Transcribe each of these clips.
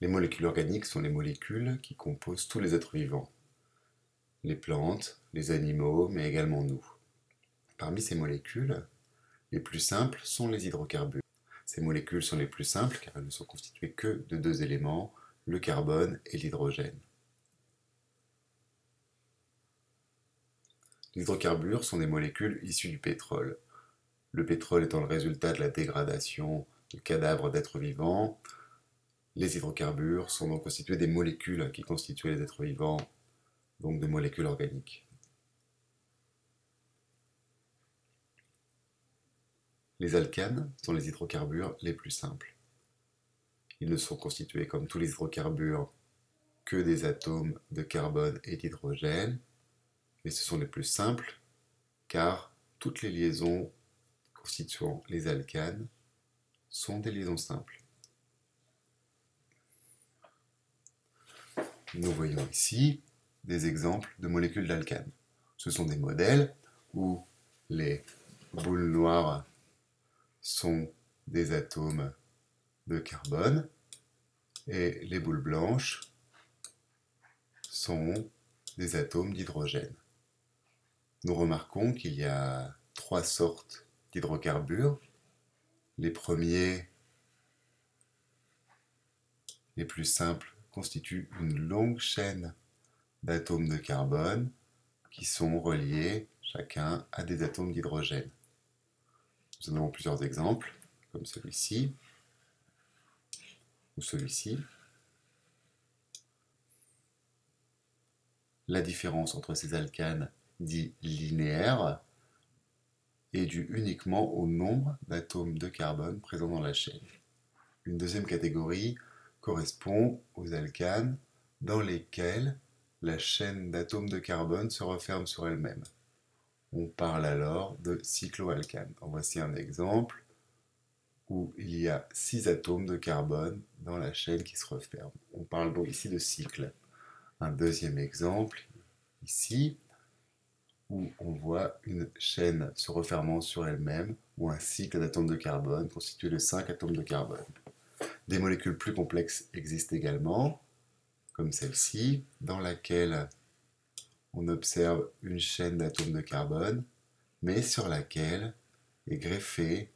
Les molécules organiques sont les molécules qui composent tous les êtres vivants, les plantes, les animaux, mais également nous. Parmi ces molécules, les plus simples sont les hydrocarbures. Ces molécules sont les plus simples car elles ne sont constituées que de deux éléments, le carbone et l'hydrogène. Les hydrocarbures sont des molécules issues du pétrole. Le pétrole étant le résultat de la dégradation de cadavres d'êtres vivants, les hydrocarbures sont donc constitués des molécules qui constituent les êtres vivants, donc de molécules organiques. Les alcanes sont les hydrocarbures les plus simples. Ils ne sont constitués comme tous les hydrocarbures que des atomes de carbone et d'hydrogène, mais ce sont les plus simples car toutes les liaisons constituant les alcanes sont des liaisons simples. Nous voyons ici des exemples de molécules d'alcanes. Ce sont des modèles où les boules noires sont des atomes de carbone et les boules blanches sont des atomes d'hydrogène. Nous remarquons qu'il y a trois sortes d'hydrocarbures. Les premiers, les plus simples, constituent une longue chaîne d'atomes de carbone qui sont reliés chacun à des atomes d'hydrogène. Nous en avons plusieurs exemples, comme celui-ci ou celui-ci. La différence entre ces alcanes dits linéaires est due uniquement au nombre d'atomes de carbone présents dans la chaîne. Une deuxième catégorie correspond aux alcanes dans lesquels la chaîne d'atomes de carbone se referme sur elle-même. On parle alors de cycloalcanes. Voici un exemple où il y a 6 atomes de carbone dans la chaîne qui se referme. On parle donc ici de cycle. Un deuxième exemple, ici, où on voit une chaîne se refermant sur elle-même, ou un cycle d'atomes de carbone constitué de 5 atomes de carbone. Des molécules plus complexes existent également, comme celle-ci, dans laquelle on observe une chaîne d'atomes de carbone, mais sur laquelle est greffé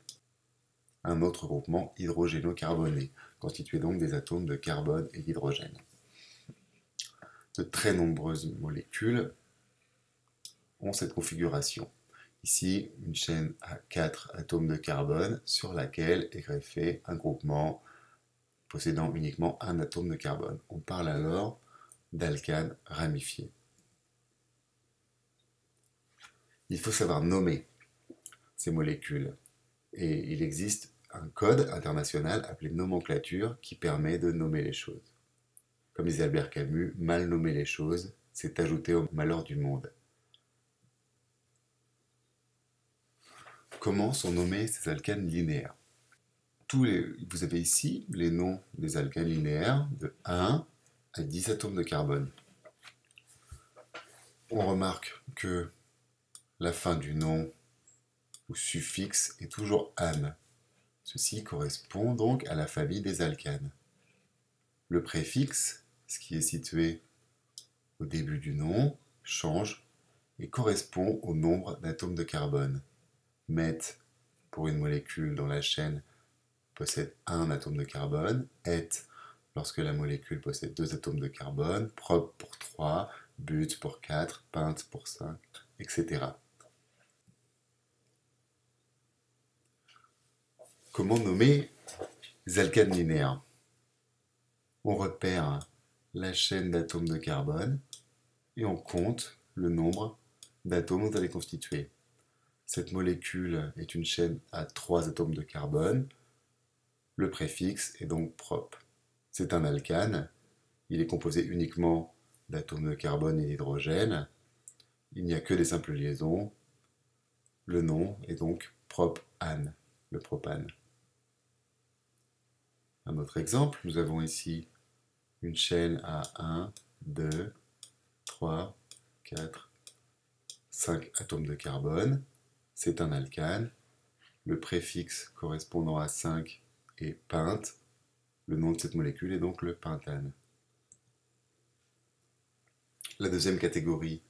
un autre groupement hydrogéno-carboné, constitué donc des atomes de carbone et d'hydrogène. De très nombreuses molécules ont cette configuration. Ici, une chaîne à 4 atomes de carbone sur laquelle est greffé un groupement possédant uniquement un atome de carbone. On parle alors d'alcanes ramifiés. Il faut savoir nommer ces molécules et il existe un code international appelé nomenclature qui permet de nommer les choses. Comme disait Albert Camus, mal nommer les choses, c'est ajouter au malheur du monde. Comment sont nommés ces alcanes linéaires? Vous avez ici les noms des alcanes linéaires de 1 à 10 atomes de carbone. On remarque que la fin du nom ou suffixe est toujours ane. Ceci correspond donc à la famille des alcanes. Le préfixe, ce qui est situé au début du nom, change et correspond au nombre d'atomes de carbone. Met pour une molécule dont la chaîne possède un atome de carbone, et lorsque la molécule possède 2 atomes de carbone, prop pour 3, but pour 4, pint pour 5, etc. Comment nommer les alcanes linéaires? On repère la chaîne d'atomes de carbone et on compte le nombre d'atomes dont elle est constituée. Cette molécule est une chaîne à 3 atomes de carbone. Le préfixe est donc prop. C'est un alcane. Il est composé uniquement d'atomes de carbone et d'hydrogène. Il n'y a que des simples liaisons. Le nom est donc propane, le propane. Un autre exemple, nous avons ici une chaîne à 1, 2, 3, 4, 5 atomes de carbone. C'est un alcane. Le préfixe correspondant à 5 est pint. Le nom de cette molécule est donc le pentane. La deuxième catégorie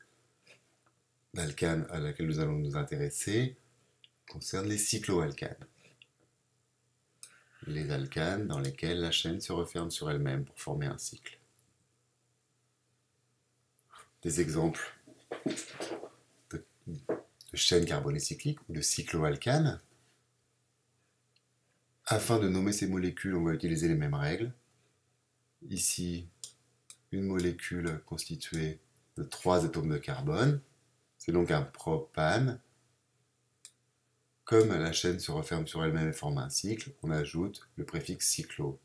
d'alcanes à laquelle nous allons nous intéresser concerne les cycloalcanes. Les alcanes dans lesquelles la chaîne se referme sur elle-même pour former un cycle. Des exemples de chaînes carbonées cycliques ou de cycloalcanes. Afin de nommer ces molécules, on va utiliser les mêmes règles. Ici, une molécule constituée de 3 atomes de carbone, c'est donc un propane. Comme la chaîne se referme sur elle-même et forme un cycle, on ajoute le préfixe cyclo,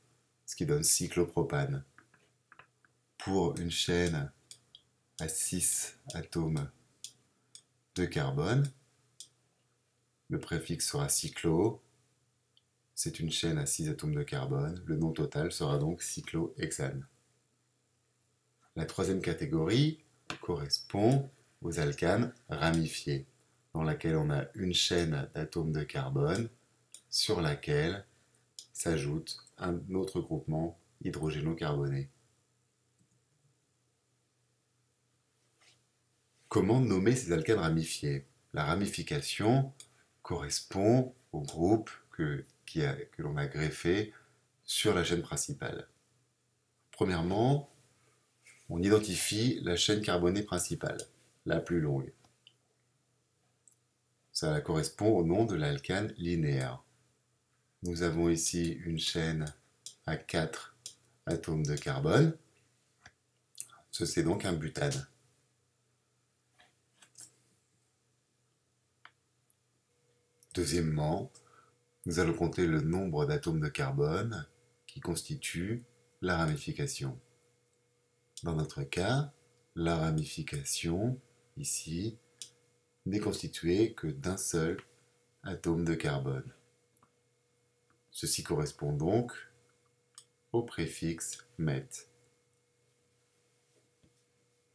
ce qui donne cyclopropane. Pour une chaîne à 6 atomes de carbone, le préfixe sera cyclo. C'est une chaîne à 6 atomes de carbone. Le nom total sera donc cyclohexane. La troisième catégorie correspond aux alcanes ramifiés, dans laquelle on a une chaîne d'atomes de carbone sur laquelle s'ajoute un autre groupement hydrogéno-carboné. Comment nommer ces alcanes ramifiés? La ramification correspond au groupe que l'on a greffé sur la chaîne principale. Premièrement, on identifie la chaîne carbonée principale, la plus longue. Ça correspond au nom de l'alcane linéaire. Nous avons ici une chaîne à 4 atomes de carbone. C'est donc un butane. Deuxièmement, nous allons compter le nombre d'atomes de carbone qui constituent la ramification. Dans notre cas, la ramification, ici, n'est constituée que d'un seul atome de carbone. Ceci correspond donc au préfixe met.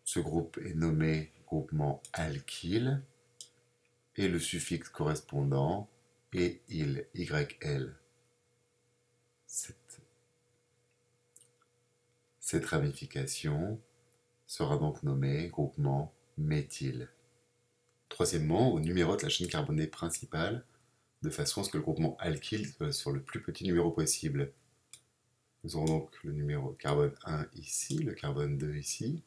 Ce groupe est nommé groupement alkyle et le suffixe correspondant est il, YL. Cette ramification sera donc nommée groupement méthyle. Troisièmement, on numérote la chaîne carbonée principale de façon à ce que le groupement alkyle soit sur le plus petit numéro possible. Nous aurons donc le numéro carbone 1 ici, le carbone 2 ici,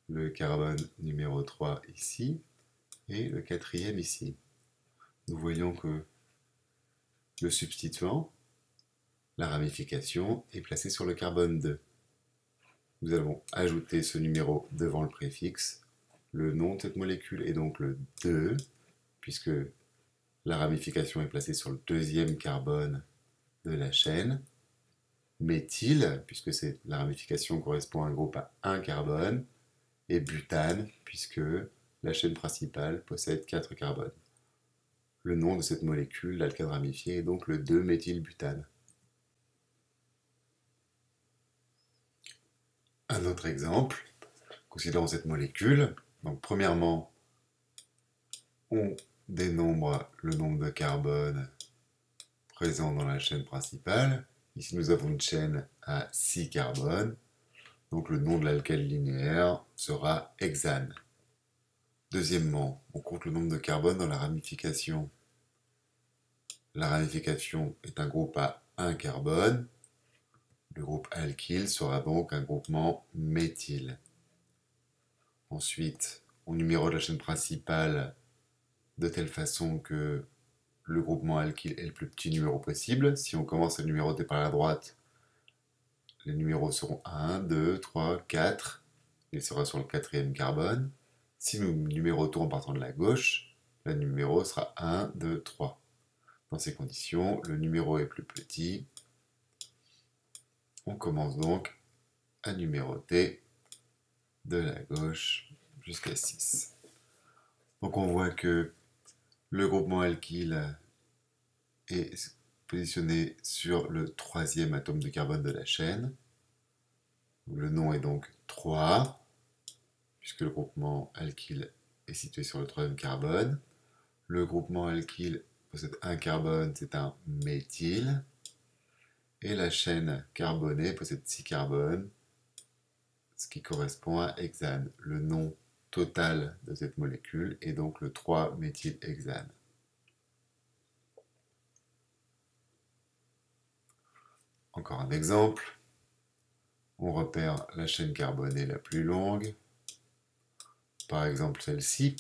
le carbone numéro 3 ici, et le quatrième ici. Nous voyons que le substituant, la ramification, est placé sur le carbone 2. Nous allons ajouter ce numéro devant le préfixe. Le nom de cette molécule est donc le 2, puisque la ramification est placée sur le deuxième carbone de la chaîne. Méthyle, puisque la ramification correspond à un groupe à 1 carbone. Et butane, puisque la chaîne principale possède 4 carbones. Le nom de cette molécule, l'alcane ramifié, est donc le 2-méthylbutane. Un autre exemple, considérons cette molécule. Donc, premièrement, on dénombre le nombre de carbones présents dans la chaîne principale. Ici, nous avons une chaîne à 6 carbones. Donc, le nom de l'alkène linéaire sera hexane. Deuxièmement, on compte le nombre de carbones dans la ramification. La ramification est un groupe à 1 carbone. Le groupe alkyle sera donc un groupement méthyle. Ensuite, on numérote la chaîne principale de telle façon que le groupement alkyle est le plus petit numéro possible. Si on commence à numéroter par la droite, les numéros seront 1, 2, 3, 4. Il sera sur le quatrième carbone. Si nous numérotons en partant de la gauche, le numéro sera 1, 2, 3. Dans ces conditions, le numéro est plus petit. On commence donc à numéroter de la gauche jusqu'à 6. Donc on voit que le groupement alkyle est positionné sur le troisième atome de carbone de la chaîne. Le nom est donc 3, puisque le groupement alkyle est situé sur le troisième carbone. Le groupement alkyle possède un carbone, c'est un méthyle. Et la chaîne carbonée possède 6 carbones, ce qui correspond à hexane. Le nom total de cette molécule est donc le 3-méthylhexane. Encore un exemple. On repère la chaîne carbonée la plus longue, par exemple celle-ci,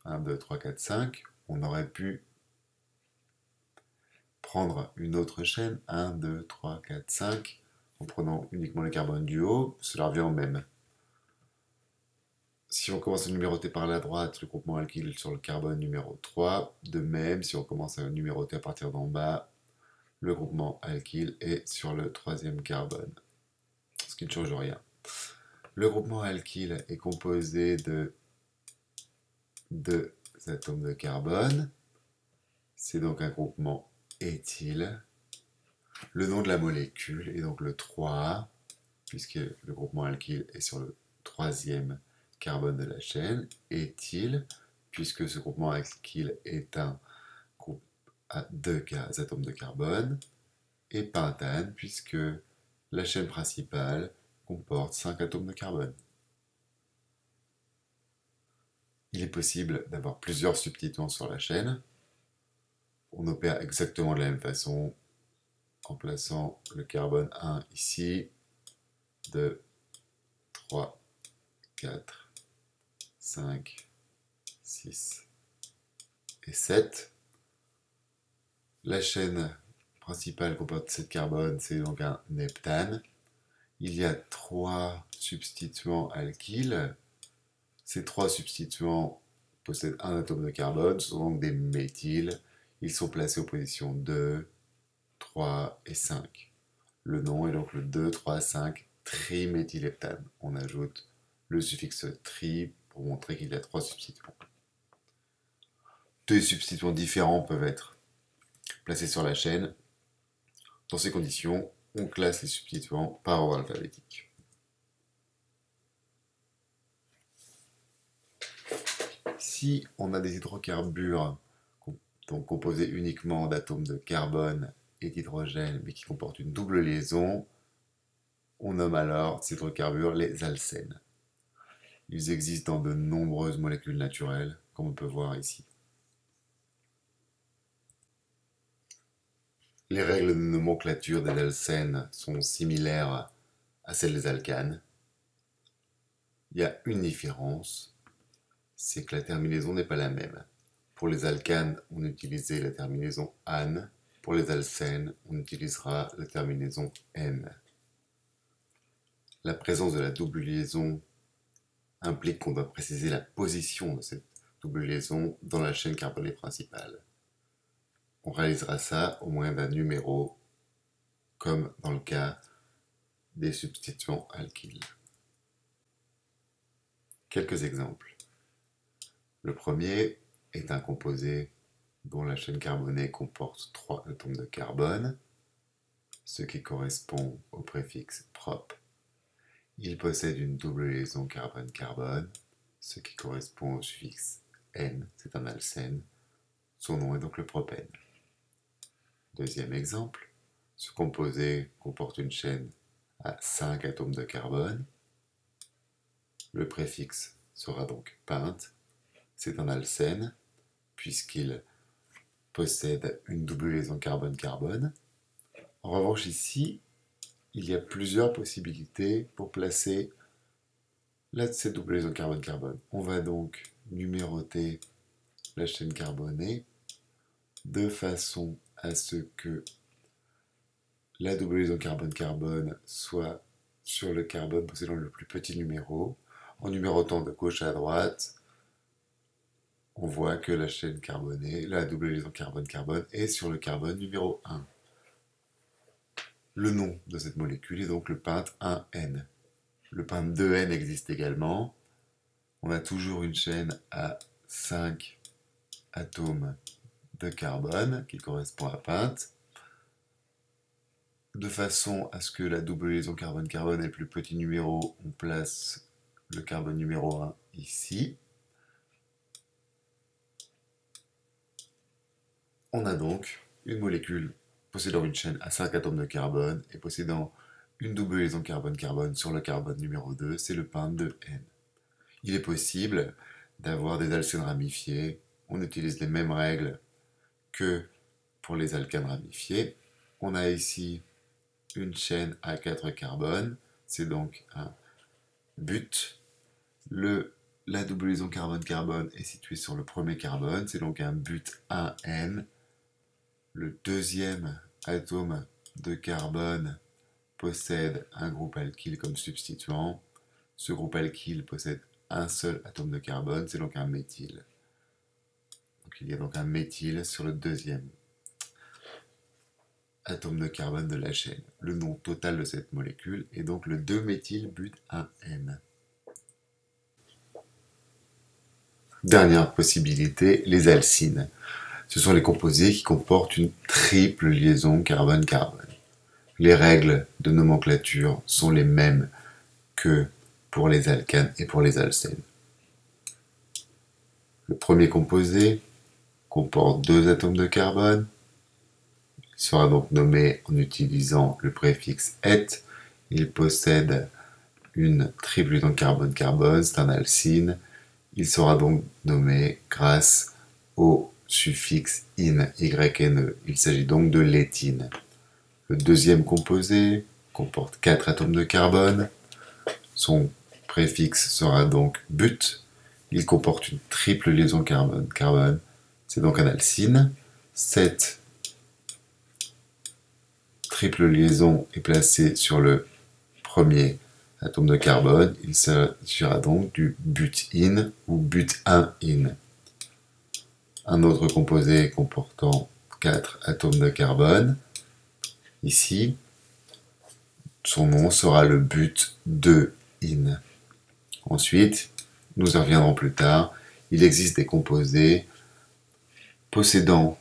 1, 2, 3, 4, 5. On aurait pu prendre une autre chaîne, 1, 2, 3, 4, 5, en prenant uniquement le carbone du haut, cela revient au même. Si on commence à numéroter par la droite, le groupement alkyle sur le carbone numéro 3, de même, si on commence à numéroter à partir d'en bas, le groupement alkyle est sur le troisième carbone, ce qui ne change rien. Le groupement alkyle est composé de 2 atomes de carbone, c'est donc un groupement éthyle. Le nom de la molécule est donc le 3, puisque le groupement alkyle est sur le troisième carbone de la chaîne, éthyle, puisque ce groupement alkyle est un groupe à 2 atomes de carbone, et pentane, puisque la chaîne principale comporte 5 atomes de carbone. Il est possible d'avoir plusieurs substituants sur la chaîne. On opère exactement de la même façon en plaçant le carbone 1 ici, 2, 3, 4, 5, 6 et 7. La chaîne principale comporte 7 carbones, c'est donc un heptane. Il y a 3 substituants alkyles. Ces 3 substituants possèdent un atome de carbone, ce sont donc des méthyles. Ils sont placés aux positions 2, 3 et 5. Le nom est donc le 2, 3, 5 triméthylheptane. On ajoute le suffixe tri pour montrer qu'il y a 3 substituants. Deux substituants différents peuvent être placés sur la chaîne. Dans ces conditions, on classe les substituants par ordre alphabétique. Si on a des hydrocarbures donc composés uniquement d'atomes de carbone et d'hydrogène, mais qui comportent une double liaison, on nomme alors ces hydrocarbures les alcènes. Ils existent dans de nombreuses molécules naturelles, comme on peut voir ici. Les règles de nomenclature des alcènes sont similaires à celles des alcanes. Il y a une différence, c'est que la terminaison n'est pas la même. Pour les alcanes, on utilisait la terminaison -ane. Pour les alcènes, on utilisera la terminaison -ene. La présence de la double liaison implique qu'on doit préciser la position de cette double liaison dans la chaîne carbonée principale. On réalisera ça au moyen d'un numéro, comme dans le cas des substituants alkyles. Quelques exemples. Le premier est un composé dont la chaîne carbonée comporte 3 atomes de carbone, ce qui correspond au préfixe prop. Il possède une double liaison carbone-carbone, ce qui correspond au suffixe N, c'est un alcène. Son nom est donc le propène. Deuxième exemple, ce composé comporte une chaîne à 5 atomes de carbone. Le préfixe sera donc pente. C'est un alcène, puisqu'il possède une double liaison carbone-carbone. En revanche, ici, il y a plusieurs possibilités pour placer cette double liaison carbone-carbone. On va donc numéroter la chaîne carbonée de façon à ce que la double liaison carbone-carbone soit sur le carbone possédant le plus petit numéro. En numérotant de gauche à droite, on voit que la chaîne carbonée, la double liaison carbone-carbone, est sur le carbone numéro 1. Le nom de cette molécule est donc le pente 1N. Le pente 2N existe également. On a toujours une chaîne à 5 atomes de carbone qui correspond à pente. De façon à ce que la double liaison carbone-carbone ait le plus petit numéro, on place le carbone numéro 1 ici. On a donc une molécule possédant une chaîne à 5 atomes de carbone et possédant une double liaison carbone-carbone sur le carbone numéro 2, c'est le pente de N. Il est possible d'avoir des alcènes ramifiés. On utilise les mêmes règles que pour les alcanes ramifiés. On a ici une chaîne à 4 carbones, c'est donc un but. La double liaison carbone-carbone est située sur le premier carbone, c'est donc un but 1N. Le deuxième atome de carbone possède un groupe alkyle comme substituant. Ce groupe alkyle possède un seul atome de carbone, c'est donc un méthyle. Donc il y a donc un méthyle sur le deuxième atome de carbone de la chaîne. Le nom total de cette molécule est donc le 2-méthylbut-1N. Dernière possibilité, les alcynes. Ce sont les composés qui comportent une triple liaison carbone-carbone. Les règles de nomenclature sont les mêmes que pour les alcanes et pour les alcènes. Le premier composé comporte 2 atomes de carbone. Il sera donc nommé en utilisant le préfixe et. Il possède une triple liaison carbone-carbone, c'est un alcyne. Il sera donc nommé grâce au suffixe -ine, YNE. Il s'agit donc de l'éthine. Le deuxième composé comporte 4 atomes de carbone. Son préfixe sera donc but. Il comporte une triple liaison carbone-carbone. C'est donc un alcyne. Cette triple liaison est placée sur le premier atome de carbone. Il s'agira donc du but-ine ou but-1-ine. Un autre composé comportant 4 atomes de carbone. Ici, son nom sera le but-2-ine. Ensuite, nous y reviendrons plus tard, il existe des composés possédant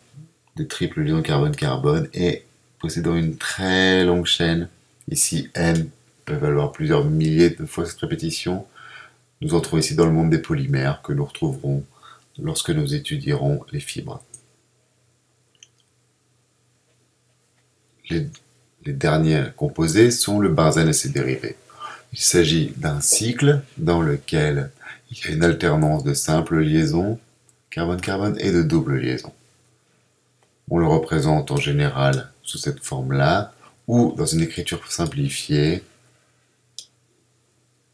des triples liaisons carbone-carbone et possédant une très longue chaîne. Ici, N peut valoir plusieurs milliers de fois cette répétition. Nous entrons ici dans le monde des polymères que nous retrouverons lorsque nous étudierons les fibres. Les derniers composés sont le benzène et ses dérivés. Il s'agit d'un cycle dans lequel il y a une alternance de simples liaisons carbone-carbone et de doubles liaisons. On le représente en général sous cette forme-là, ou dans une écriture simplifiée,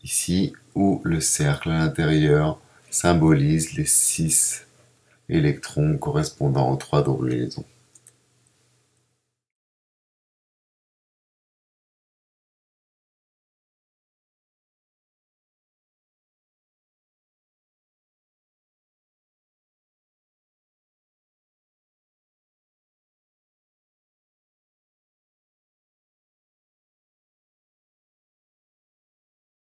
ici, où le cercle à l'intérieur symbolise les 6 électrons correspondant aux 3 doubles liaisons.